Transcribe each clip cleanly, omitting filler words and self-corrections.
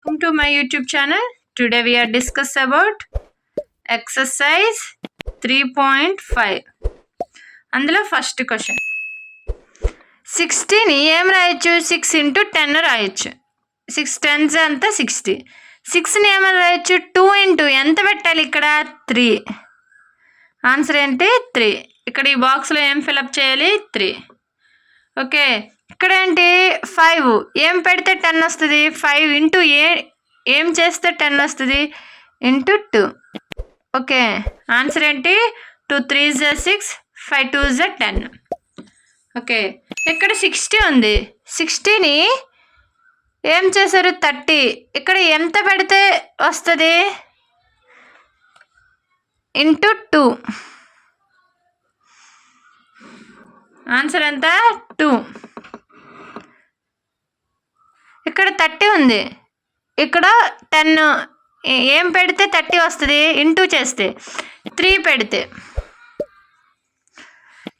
Welcome to my YouTube channel. Today we are discuss about exercise 3.5. అందులో first question 60ని ఏం రాయొచ్చు 6 into 10 రాయొచ్చు 6 10s అంతా 60 6ని ఏమని రాయొచ్చు 2 into ఎంత పెట్టాలి ఇక్కడ 3 ఆన్సర్ ఏంటి 3 ఇక్కడ ఈ బాక్స్లో ఏం ఫిలప్ చేయాలి 3 ఓకే ఇక్కడ ఏంటి 5 ఏం పెడితే 10 వస్తుంది 5 into ఏం చేస్తే 10 వస్తుంది into 2 ఓకే ఆన్సర్ ఏంటి 2 3s 6 5 2s 10 ఓకే ఇక్కడ 60 ఉంది 60ని ఏం చేశారు 30 ఇక్కడ ఎంత పెడితే వస్తుంది into 2 ఆన్సర్ ఎంత 2 ఇక్కడ 30 ఉంది ఇక్కడ 10 ఏం పెడితే 30 వస్తుంది ఇంటూ చేస్తే 3 పెడితే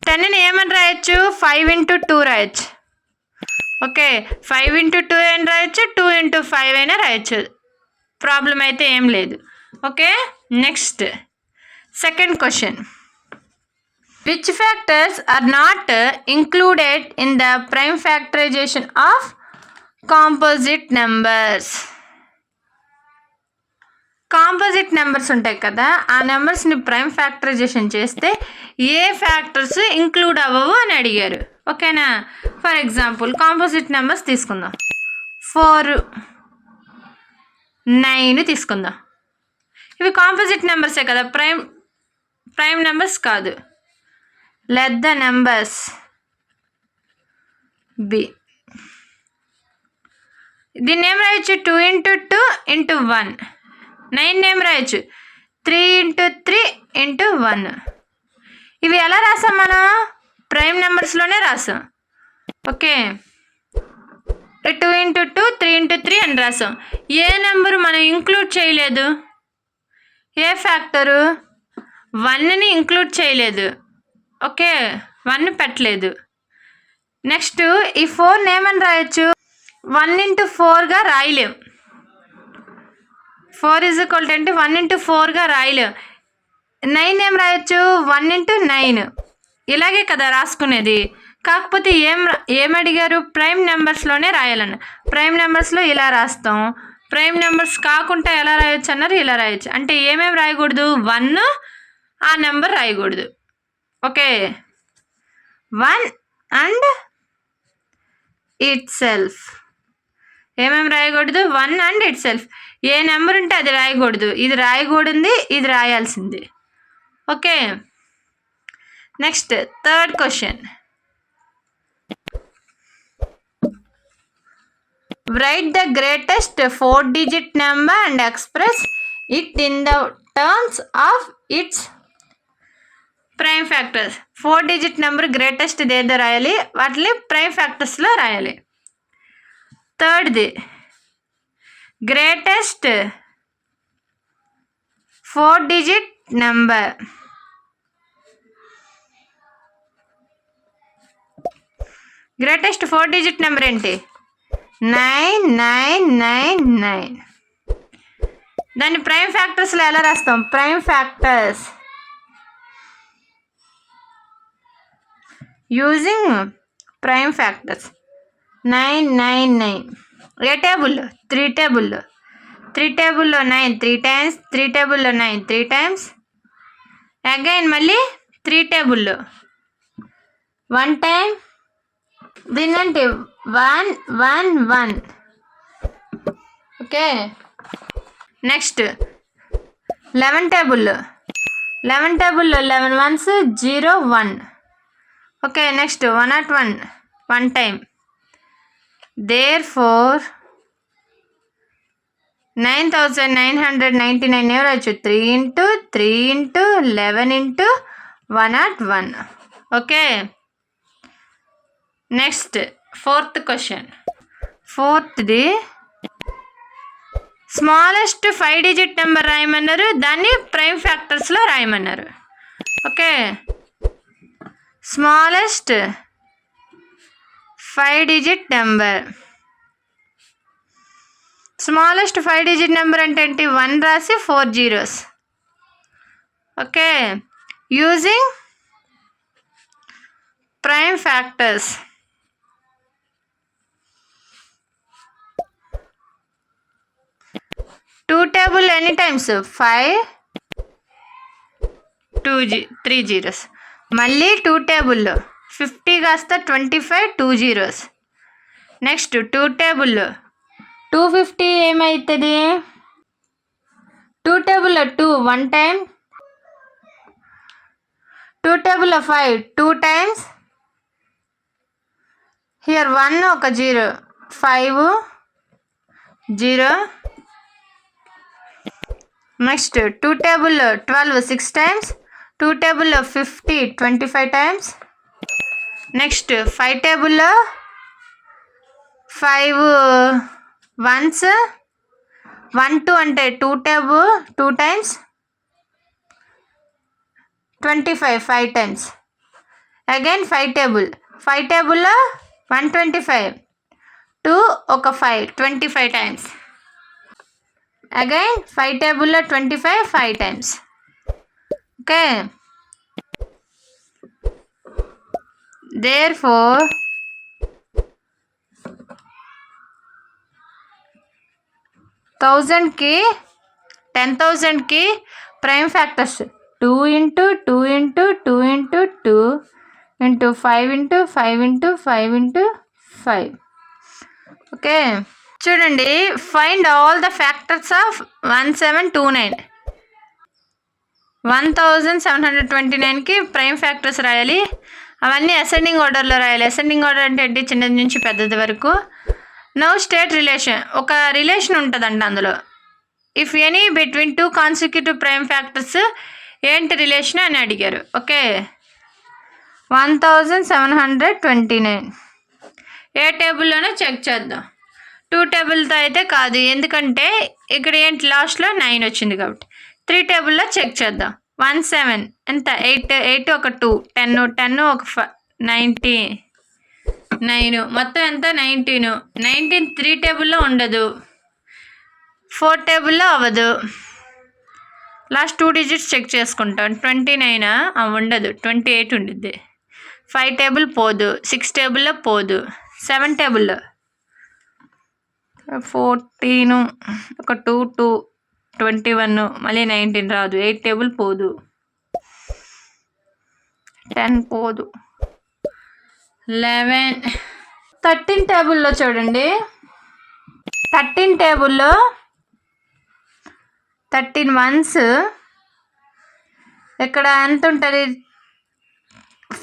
10ని ఏమని రాయొచ్చు 5 into 2 రాయొచ్చు ఓకే 5 into 2 అని రాయొచ్చు 2 into 5 అయినా రాయొచ్చు ప్రాబ్లం అయితే ఏం లేదు okay next second question which factors are not included in the prime factorization of composite numbers composite numbers ఉంటాయి కదా ఆ నెంబర్స్ని ప్రైమ్ ఫ్యాక్టరైజేషన్ చేస్తే ఏ ఫ్యాక్టర్స్ ఇంక్లూడ్ అవ్వవు అని అడిగారు ఓకేనా ఫర్ ఎగ్జాంపుల్ కాంపోజిట్ నెంబర్స్ తీసుకుందాం 4 9 తీసుకుందాం ఇవి కాంపోజిట్ నెంబర్సే కదా ప్రైమ్ నెంబర్స్ కాదు లెట్ ద నెంబర్స్ బి దీన్ని ఏం రాయొచ్చు 2 into 2 into 1 9 ఏం రాయొచ్చు 3 into 3 into 1 ఇవి ఎలా రాసాం మనం ప్రైమ్ నెంబర్స్లోనే రాసాం ఓకే 2 into 2 3 into 3 అని రాసాం ఏ నెంబరు మనం ఇంక్లూడ్ చేయలేదు ఏ ఫ్యాక్టరు 1ని ఇంక్లూడ్ చేయలేదు ఓకే 1 పెట్టలేదు నెక్స్ట్ ఈ 4 ఏమని రాయొచ్చు 1 into 4గా రాయలేం 4 is equal to 1 into 4గా రాయలేం 9 ఏం రాయొచ్చు 1 into 9 ఇలాగే కదా రాసుకునేది కాకపోతే ఏం అడిగారు ప్రైమ్ నెంబర్స్లోనే రాయాలన్న ప్రైమ్ నెంబర్స్లో ఇలా రాస్తాం ప్రైమ్ నెంబర్స్ కాకుండా ఎలా రాయొచ్చు అన్నారు ఇలా రాయొచ్చు అంటే ఏమేమి రాయకూడదు 1 ఆ నెంబర్ రాయకూడదు ఓకే 1 అండ్ ఇట్ సెల్ఫ్ ఏమేమి రాయకూడదు 1 అండ్ ఇట్ సెల్ఫ్ ఏ నెంబర్ ఉంటే అది రాయకూడదు ఇది రాయకూడదు ఇది రాయాల్సింది okay next third question write the greatest 4-digit number and express it in the terms of its prime factors 4-digit number greatest ఏదో రాయాలి వాటిని ప్రైమ్ ఫ్యాక్టర్స్లో రాయాలి థర్డ్ది greatest 4-digit number greatest 4-digit number ఏంటి 9999 దాన్ని ప్రైమ్ ఫ్యాక్టర్స్లో ఎలా రాస్తాం prime factors using prime factors 999 ఏ టేబుల్లో 3 టేబుల్లో 3 టేబుల్లో 9 3 times 3 టేబుల్లో 9 3 times అగైన్ మళ్ళీ 3 టేబుల్లో 1 time దీనంటే 1 1 1 ఓకే నెక్స్ట్ 11 టేబుల్లో 11 ones 0 1 okay next 101 1 time therefore 9999 ఎవరు వచ్చు 3 into 3 into 11 into 101 okay next fourth question ఫోర్త్ది స్మాలెస్ట్ 5-digit నెంబర్ రాయమన్నారు దాన్ని ప్రైమ్ ఫ్యాక్టర్స్లో రాయమన్నారు okay smallest 5-digit number smallest 5 digit number అంటే ఏంటి? 1 రాసి 4 zeros. Okay, using prime factors. Two table any times? 5 3 zeros. మళ్ళీ టూ టేబుల్లో 50 కాస్త 25 2 zeros. నెక్స్ట్ టూ టేబుల్లో 250 ఏమవుతుంది? టూ టేబుల్లో 2 1 time. టూ టేబుల్లో 5 2 times. హియర్ 1 ఒక 0 5 0. నెక్స్ట్ టూ టేబుల్లో 12 6 times. టూ టేబుల్లో 50 25 times. నెక్స్ట్ 5 టేబుల్లో 5 ones 1 2 అంటే 2 table 2 times. 25 5 times. అగైన్ 5 టేబుల్లో 125 2 ఒక 5 25 times. అగైన్ 5 టేబుల్లో 25 5 times. ఓకే, therefore 1000కి 10,000కి ప్రైమ్ ఫ్యాక్టర్స్ 2 into 2 into 2 into 2 into 5 into 5 into 5 into 5. Okay, చూడండి. Find all the factors of 1729. 1729కి ప్రైమ్ ఫ్యాక్టర్స్ రాయాలి. అవన్నీ అసెండింగ్ ఆర్డర్లో రాయాలి. అసెండింగ్ ఆర్డర్ అంటే ఏంటి? చిన్నది నుంచి పెద్దది వరకు. Now state relation. ఒక రిలేషన్ ఉంటుందంట అందులో. If any between 2 consecutive prime factors ఏంటి రిలేషన్ అని అడిగారు. ఓకే, 1729 ఏ టేబుల్లోనో చెక్ చేద్దాం. 2 టేబుల్తో అయితే కాదు, ఎందుకంటే ఇక్కడ ఏంటి లాస్ట్లో 9 వచ్చింది కాబట్టి. 3 టేబుల్లో చెక్ చేద్దాం. 1 7 ఎంత? 8 ఒక 2 10 ఒక 9 మొత్తం ఎంత? 19 3 టేబుల్లో ఉండదు, 4 టేబుల్లో అవ్వదు. లాస్ట్ 2 digits చెక్ చేసుకుంటాం. 29 ఉండదు, 28 ఉండిద్ది. 5 టేబుల్ పోదు, 6 టేబుల్లో పోదు, 7 టేబుల్లో 14 ఒక 2 21 మళ్ళీ 19 రాదు. 8 టేబుల్ పోదు, 10 పోదు, 11 13 టేబుల్లో చూడండి. 13 టేబుల్లో 13 ones ఇక్కడ ఎంత ఉంటుంది?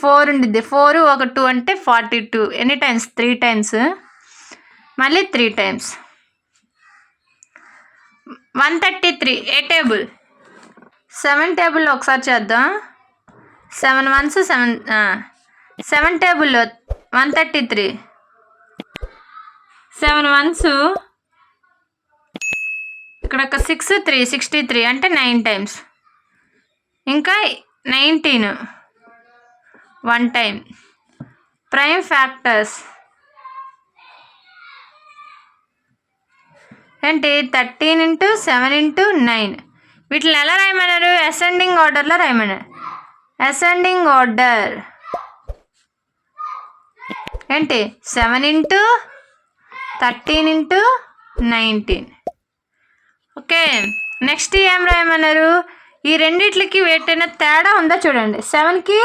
4 ఉండిద్ది. 4 ఒక 2 అంటే 42 ఎనీ టైమ్స్? 3 times. మళ్ళీ 3 times. 133 ఏ టేబుల్? 7 టేబుల్లో ఒకసారి చేద్దాం. 7 ones 7 టేబుల్లో 133 7 ones ఇక్కడ ఒక 6 3 63 అంటే 9 times. ఇంకా 19 1 time. ప్రైమ్ ఫ్యాక్టర్స్ ఏంటి? 13 into 7 into 9. వీటిని ఎలా రాయమన్నారు? అసెండింగ్ ఆర్డర్లో రాయమన్నారు. అసెండింగ్ ఆర్డర్ ఏంటి? 7 into 13 into 19. ఓకే, నెక్స్ట్ ఏం రాయమన్నారు? ఈ రెండిట్లకి వేటైనా తేడా ఉందా చూడండి. 7కి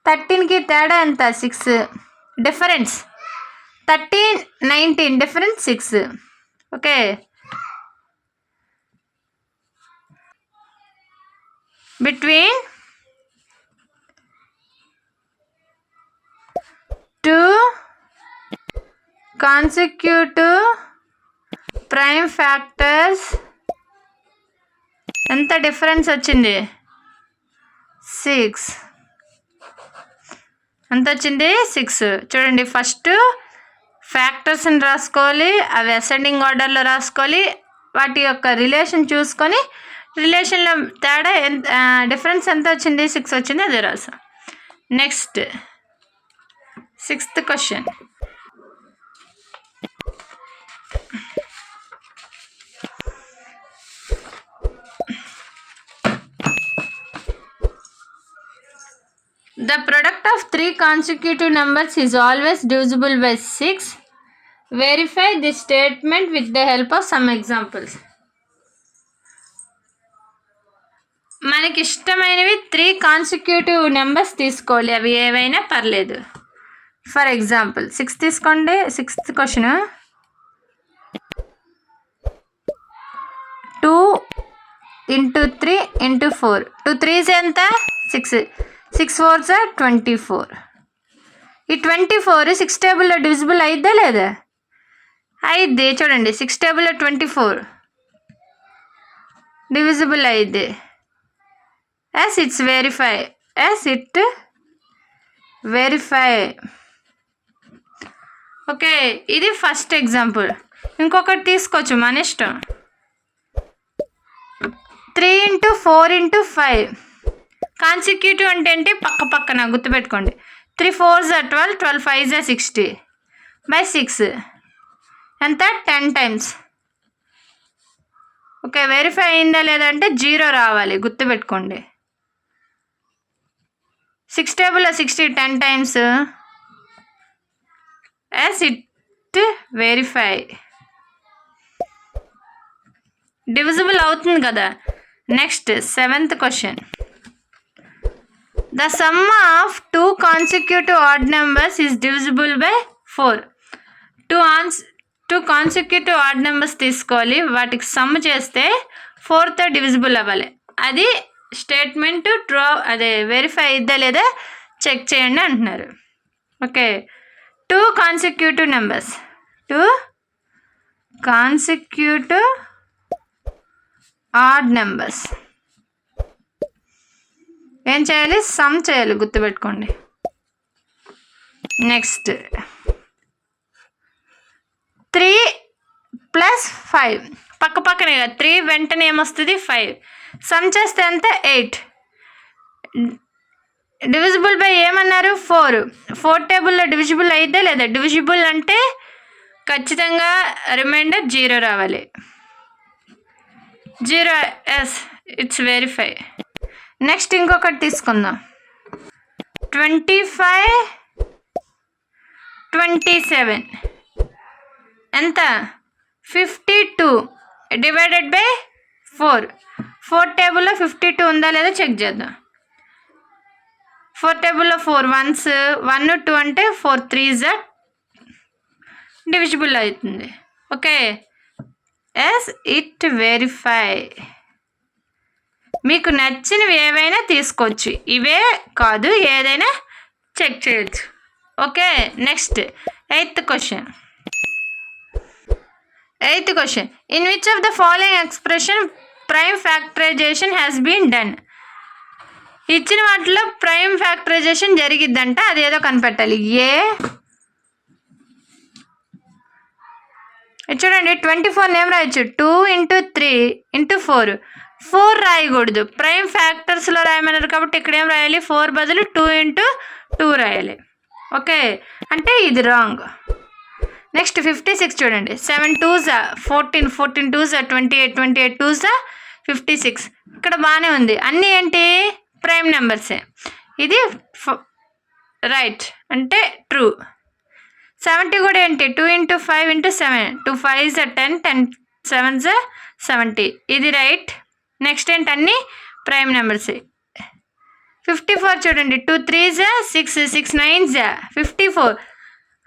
13కి తేడా ఎంత? 6 difference. 13 19 difference 6. Okay, between 2 consecutive prime factors ఎంత డిఫరెన్స్ వచ్చింది? 6. ఎంత వచ్చింది? 6. చూడండి, ఫస్ట్ ఫ్యాక్టర్స్ని రాసుకోవాలి, అవి అసెండింగ్ ఆర్డర్లో రాసుకోవాలి, వాటి యొక్క రిలేషన్ చూసుకొని రిలేషన్లో తేడా డిఫరెన్స్ ఎంత వచ్చింది? 6 వచ్చింది, అది రాసాం. Next 6th question. The product of three consecutive numbers is always divisible by 6. Verify this statement with the help of some examples. మనకి ఇష్టమైనవి 3 కాన్సిక్యూటివ్ నెంబర్స్ తీసుకోవాలి, అవి ఏవైనా పర్లేదు. ఫర్ ఎగ్జాంపుల్ 6 తీసుకోండి. 6th question 2 × 3 × 4. 2 3s ఎంత? 6. 6 4s 24. ఈ 24 6 టేబుల్లో డివిజిబుల్ అయిద్దా లేదా? అయిద్ది. చూడండి 6 టేబుల్లో 24 డివిజిబుల్ అయిద్ది. as it verify. ఓకే, ఇది ఫస్ట్ ఎగ్జాంపుల్. ఇంకొకటి తీసుకోవచ్చు, మన ఇష్టం. 3 × 4 × 5 కాన్సిక్యూటివ్ అంటే ఏంటి? పక్క పక్కన గుర్తుపెట్టుకోండి. 3 4s 12, 12 5s 60 by 6 ఎంత? 10 times. ఓకే, వెరిఫై అయిందా లేదా అంటే 0 రావాలి, గుర్తుపెట్టుకోండి. 6 టేబుల్లో 60 10 times. as it verify divisible అవుతుంది కదా. Next 7th question. The sum of 2 consecutive odd numbers is divisible by 4. 2 consecutive odd numbers తీసుకోవాలి, వాటికి సమ్ చేస్తే 4తో డివిజిబుల్ అవ్వాలి. అది స్టేట్మెంట్ ట్రూ, అదే వెరిఫై అయిద్దా లేదా చెక్ చేయండి అంటున్నారు. Okay, 2 consecutive numbers, 2 consecutive odd numbers ఏం చేయాలి? సమ్ చేయాలి, గుర్తుపెట్టుకోండి. నెక్స్ట్ 3 + 5 పక్క పక్కనే కదా. 3 వెంటనే ఏమొస్తుంది? 5. సమ్ చేస్తే ఎంత? 8. డివిజిబుల్ బై ఏమన్నారు? 4. 4 టేబుల్లో డివిజిబుల్ అయిద్దా లేదా? డివిజిబుల్ అంటే ఖచ్చితంగా రిమైండర్ 0 రావాలి. 0 ఎస్ ఇట్స్ వెరిఫై. నెక్స్ట్ ఇంకొకటి తీసుకుందాం. 25 27 ఎంత? 52 డివైడెడ్ బై 4. 4 టేబుల్లో 52 ఉందా లేదా చెక్ చేద్దాం. 4 టేబుల్లో 4 1s 1 2 అంటే 4 3s డివిజిబుల్ అవుతుంది. Okay, yes it verify. మీకు నచ్చినవి ఏవైనా తీసుకోవచ్చు, ఇవే కాదు ఏదైనా చెక్ చేయొచ్చు. Okay, next 8th question. 8th question. In which of the following expression prime factorisation has been done? ఇచ్చిన వాటిలో ప్రైమ్ ఫ్యాక్టరైజేషన్ జరిగిద్దంట, అదేదో కనిపెట్టాలి. చూడండి 24 ఏం రాయొచ్చు? 2 × 3 × 4. 4 రాయకూడదు, ప్రైమ్ ఫ్యాక్టర్స్లో రాయమన్నారు కాబట్టి ఇక్కడ ఏం రాయాలి? 4 బదులు 2 × 2 రాయాలి. ఓకే, అంటే ఇది రాంగ్. నెక్స్ట్ 56 చూడండి. 7 2s 14, 14 2s 28, 28 2s 56. ఇక్కడ బాగానే ఉంది, అన్నీ ఏంటి? ప్రైమ్ నెంబర్సే. ఇది రైట్ అంటే ట్రూ. 70 కూడా ఏంటి? 2 × 5 × 7, 2 5s 10, 10 7s 70. ఇది రైట్. నెక్స్ట్ ఏంటి? అన్నీ ప్రైమ్ నెంబర్సే. 54 చూడండి. 2 3s 6, 6 9s 54.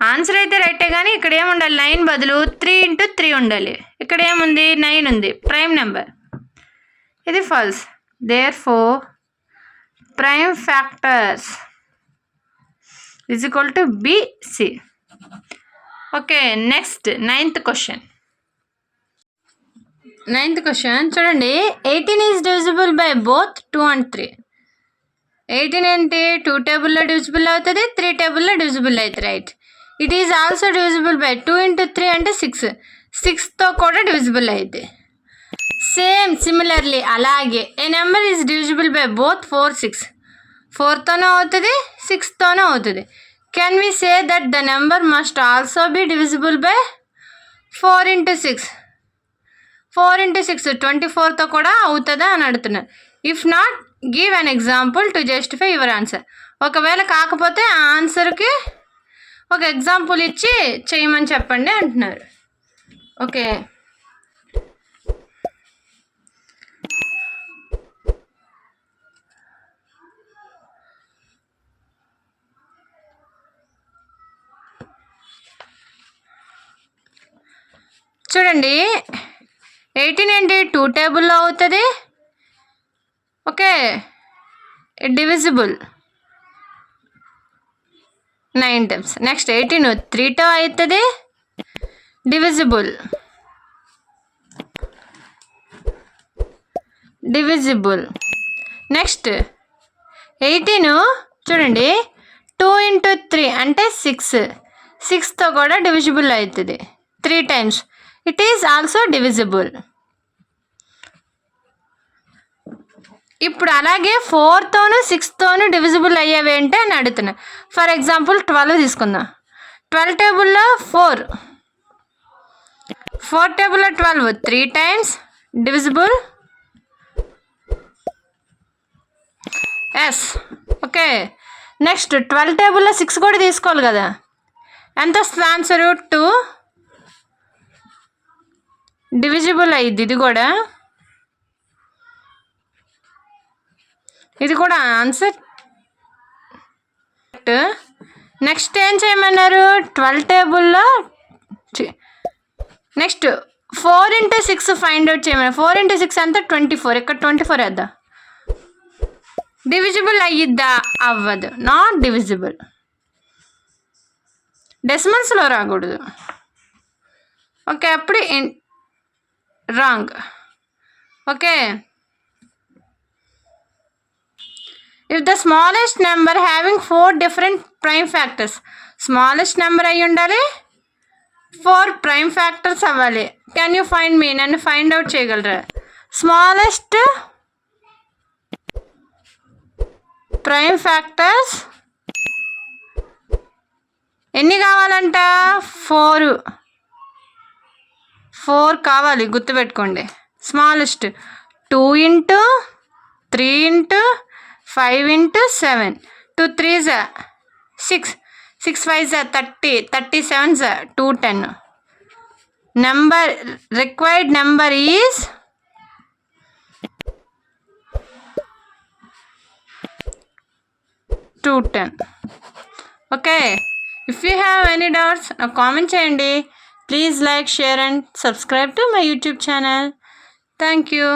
ఆన్సర్ అయితే రైటే, కానీ ఇక్కడ ఏముండాలి? 9 బదులు 3 × 3 ఉండాలి. ఇక్కడ ఏముంది? 9 ఉంది, ప్రైమ్ నెంబర్. ఇది false. Therefore prime factors is equal to BC. Okay, next 9th question. 9th question చూడండి. 18 is divisible by both 2 and 3. 18 ఏంటి? 2 టేబుల్లో డివిజిబుల్ అవుతుంది, 3 టేబుల్లో డివిజిబుల్ అవుతుంది. Right. It is also divisible by 2 × 3 అంటే 6. 6తో కూడా డివిజిబుల్ అవుతుంది. సేమ్ సిమిలర్లీ అలాగే a number is divisible by both 4 6. 4తోనూ అవుతుంది, 6తోనూ అవుతుంది. Can we say that the number must also be divisible by 4 × 6? 4 × 6 24తో కూడా అవుతుందా అని అడుగుతున్నారు. If not, give an example to justify your answer. ఒకవేళ కాకపోతే ఆ ఆన్సర్కి ఒక ఎగ్జాంపుల్ ఇచ్చి చేయమని చెప్పండి అంటున్నారు. ఓకే, చూడండి 18 ఏంటి 2 టేబుల్లో అవుతుంది. Okay, divisible 9 times. నెక్స్ట్ 18 3 అవుతుంది, డివిజిబుల్ నెక్స్ట్ 18 చూడండి 2 into 3 అంటే 6తో కూడా డివిజిబుల్ అవుతుంది 3 times. It is also divisible. ఇప్పుడు అలాగే 4తోనూ 6తోనూ డివిజిబుల్ అయ్యేవి ఏంటి అని అడుగుతున్నా. ఫర్ ఎగ్జాంపుల్ 12 తీసుకుందాం. 12 టేబుల్లో 4 టేబుల్లో 12 3 times divisible yes. Okay, next 12 టేబుల్లో 6 కూడా తీసుకోవాలి కదా. ఎంత వస్తుంది ఆన్సరు 2 డివిజిబుల్ అయ్యిద్ది. ఇది కూడా ఆన్సర్. నెక్స్ట్ ఏం చేయమన్నారు 12 టేబుల్లో నెక్స్ట్ 4 into 6 ఫైండ్ అవుట్ చేయమన్నారు. 4 into 6 అంతా 24. ఇక్కడ 24 వేద్దాం. డివిజిబుల్ అయ్యిద్దా? అవ్వదు, నాట్ డివిజిబుల్. డెసిమల్స్లో రాకూడదు. ఓకే, అప్పుడు wrong. Okay, if the smallest number having 4 different prime factors, smallest number అయ్యి ఉండాలి, 4 ప్రైమ్ ఫ్యాక్టర్స్ అవ్వాలి. కెన్ యూ ఫైండ్ మీ, నన్ను ఫైండ్ అవుట్ చేయగలరా? స్మాలెస్ట్ ప్రైమ్ ఫ్యాక్టర్స్ ఎన్ని కావాలంట? 4 కావాలి, గుర్తుపెట్టుకోండి. Smallest 2 into 3 into 5 into 7, 2 3s 6, 6 5s 30, 37s 210. Number required number is 210. Okay, if you have any doubts, comment cheyandi. Please like, share and subscribe to my YouTube channel. Thank you.